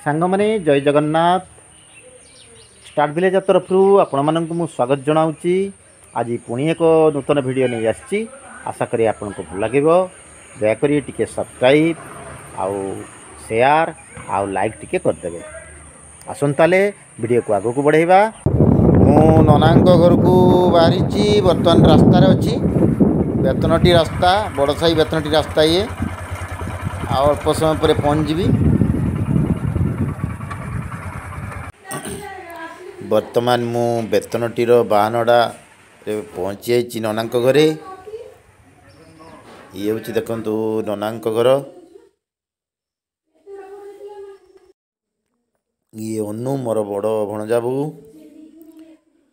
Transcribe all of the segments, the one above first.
सांगमाने जय Jagannath start village तरफ आपण मानक मु स्वागत जनाऊँगी। आज पुणी एक नूतन वीडियो नहीं आसी आशा करी आपन को भल लगे। दयाकोरी टिके सब्सक्राइब आउ शेयर आउ लाइक टिके करदे। आसन ताले वीडियो को आगो को बढ़ेबा। मु ननांक घर को बाहरी बर्तमान रास्तार अच्छी बेतनटी रास्ता बड़ साई बेतनटी रास्ता ये अल्प समय पर पहुँच जी। वर्तमान मु बेतनटीर बाहनडा पहुँची जाइए ननांक घरे। ये हूँ देखु ननांक घर। ये अनु मोर बड़ भणजा बो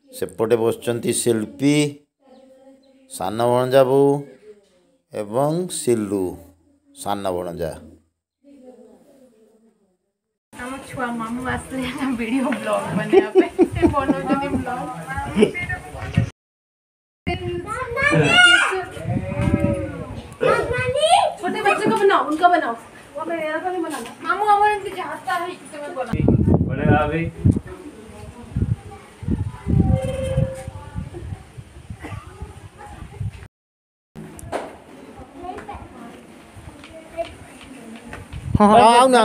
सेपटे बसचंती शिल्पी सान भणजा बो एवं सिल्लू सान भणजा। छुआ मामू आसले वीडियो ब्लॉग बनेया पे बनोजनी ब्लॉग छोटे बच्चे को बनाओ उनका बनाओ वो मेरा तो नहीं बनाना मामू हमारे इनके चाहता है इसे मैं बना बड़े आ भाई आओ ना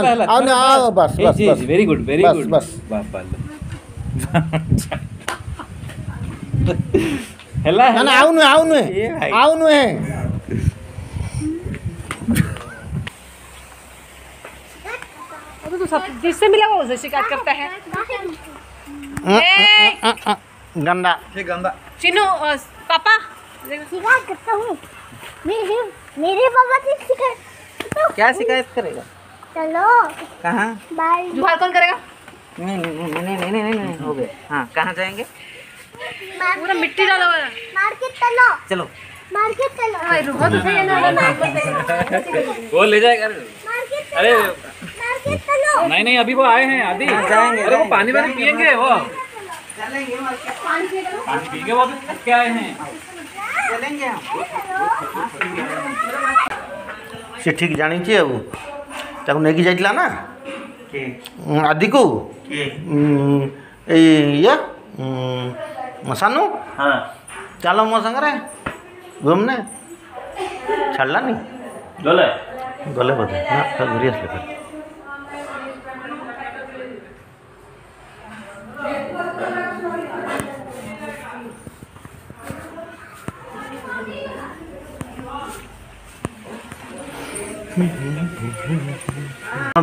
बस बस बस वेरी गुड बस हेला ना आओ नु अबे तो सब जिससे मिला वो उसे शिकायत करता है। गंदा चिनो पापा शिकायत करता हूँ। मेरे पापा से शिकायत। क्या शिकायत करेगा? चलो कहाँ? बाय। जुहार कौन करेगा? नहीं हो गए। हाँ कहाँ जाएंगे? पूरा मिट्टी डाला हुआ है। मार्केट चलो। चलो मार्केट चलो। भाई रुको तो सही है ना। वो ले जाएगा। मार्केट अरे मार्केट चलो। नहीं अभी वो आए हैं आदि जाएंगे। अरे वो पानी वानी पियेंगे वो चलेंगे मार्केट। पानी पिएंगे वो अभी थक के आए हैं। चलेंगे से ठीक जानी अब ताकू नहीं जाइला ना आदि को ये सानू चलो मो संगे घूमने छाड़लानी गले बोधे ना घूरी आसले फिर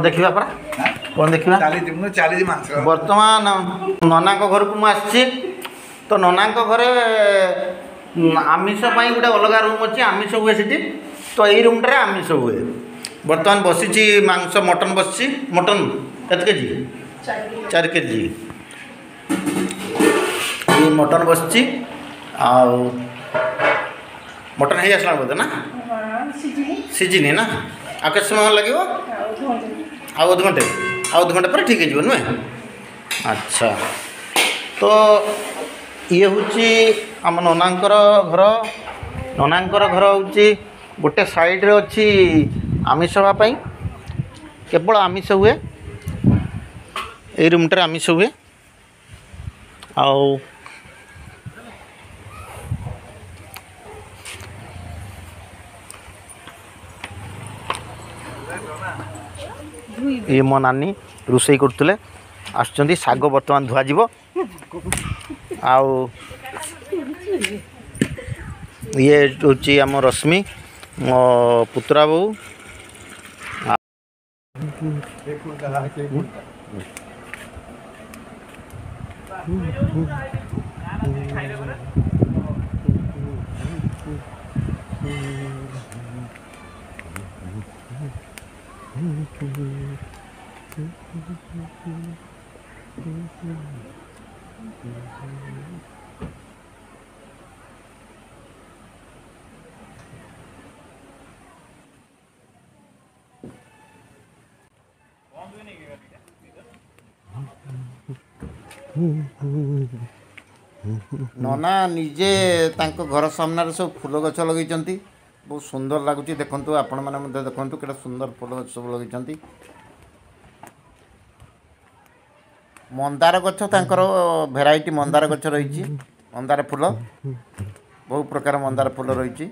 देखा परा कौन देखा बर्तमान नना घर को मुझे तो नना घरे आमिष गोटे अलग रूम अच्छी आमिष हुए सीटी तो यही रूम टे आमिष हुए। बर्तमान बसी मांस मटन बसी मटन केत केजी 4 केजी ये मटन बसी मटन है आसला बोधे ना सीझिनी ना आ के समय लगे आध घंटे पर ठीक है नुहे। अच्छा तो ये हूँ आम ननांकर घर। ननांकर घर हूँ गोटे साइड रे अच्छी आमिष हाँपाई केवल आमिष हुए ये रूमटे आमिष हुए आउ ये मो नानी रोषे करते आसुँच शाग बर्तमान धुआ जीव आउ ये हूँ आम रश्मि मो पुत्रा बो नना निजे तांको घर सामने सब फूल गछ लगे बहुत सुंदर लगुच देखु आपण मैंने देखु के सुंदर फूल गछ सब लगे। मंदार गछ तांकर भेराइटी मंदार गछ रही मंदार फूल बहु प्रकार मंदार फूल रही।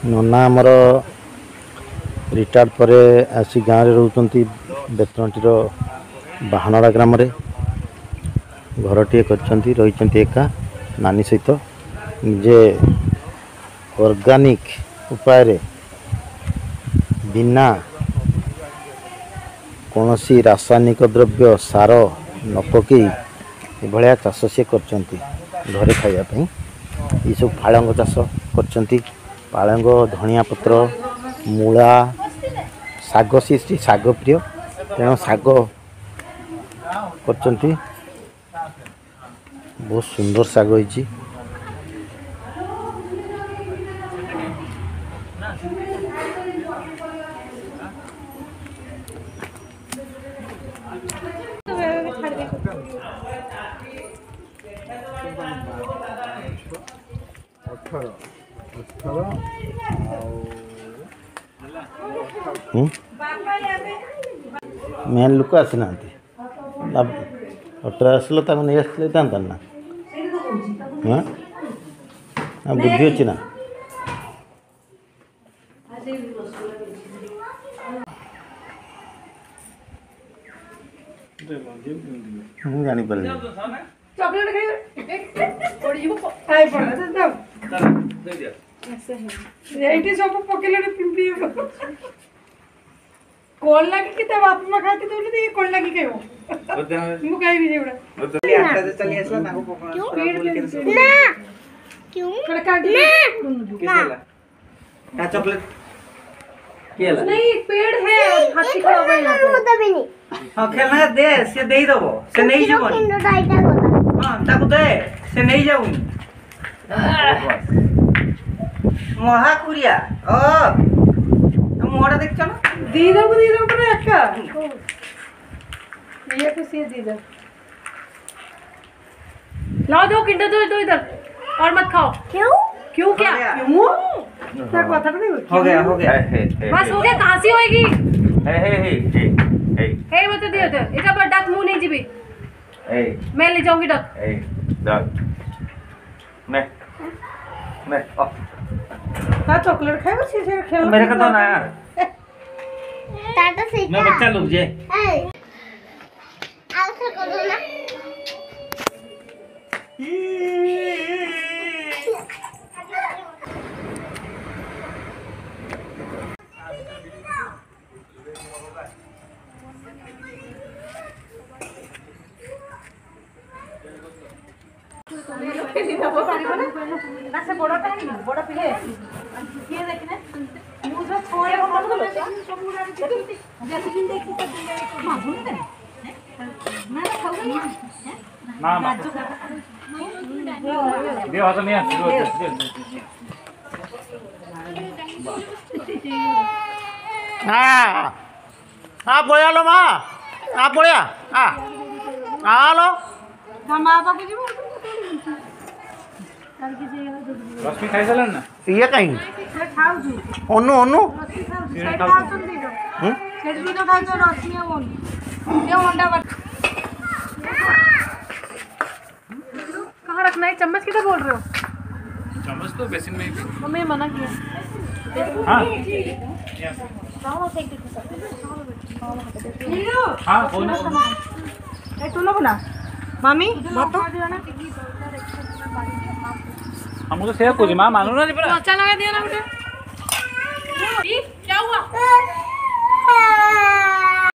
नना आमर रिटायर्ड पर आसी गाँव में रोचंती बेतनटीर बाहानड़ा ग्राम रे घरटे कर एका नानी सहित निजे ऑर्गेनिक उपाय रे बिना कौन सी रासायनिक द्रव्य सार न पकई भाया चाष सी कर खावाई ये सब पालंग चाष कर पालंग धनिया पत्र मूला शाग सी शाग प्रिय तेणु शाग कर बहुत सुंदर शाग होइछि। मेन लोक आसी ना अटर आसल नहीं आसले ना हाँ बुद्धि अच्छी ना जानी पारे चॉकलेट खाइबे पड़ी जीवो खाइ पड़ला दाओ दे दिया एठी सब पकेले पिंपी कोल लागी कि ते बाप मा खाती तो नहीं कोल लागी केओ मु काई भी जेवड़ा आटा से चली असला ना को ना क्यों कड़का ना का चॉकलेट केला नहीं पेड़ है हाथी खड़ा हुआ है यहां पे भी नहीं हां खेलना दे से दे ही दबो से नहीं जबो हां ताको दे से नहीं जाऊ मोहा कुरिया ओ मोड़ा देख चलो दीदा को रखा ये तो सी दीदा लाओ दो किंडर दो इधर और मत खाओ क्यों क्या क्यों सर पता नहीं हो गया बस हो गया कहां से होएगी हे बता दियो तो इटा पर डाक मुंह नहीं जीबी मैं ले जाऊंगी डाक मैं का चॉकलेट खाए बस से खेल मेरे का तो ना यार टाटा से मैं बच्चा लोग जे आलसा करो ना बड़ा पिले ये देखने मुझे छोड़े हो मत लो जैसे दिन देखी तो मां भूल दे मैं तो खाऊंगी ना मां दे हाथ नहीं हां हां बोया लो मां आ बोया आ लो हम बाबा के जीव रश्मि खाई चलन ना ये कहीं खाऊ छु ओनु ओनु खाऊ सुन दीजो सेठ भी तो खाऊ तो रश्मि ओनु ये अंडा कहां रखना है चम्मच किधर बोल रहे हो चम्मच तो बेसिन में ही मम्मी मना किया हां सावा फेंक दे हां कौन ए तू लोग ना मामी भात हमको तो सेव कुछ मां मानो ना नहीं पड़ा अच्छा लगा दिया ना बेटा क्या हुआ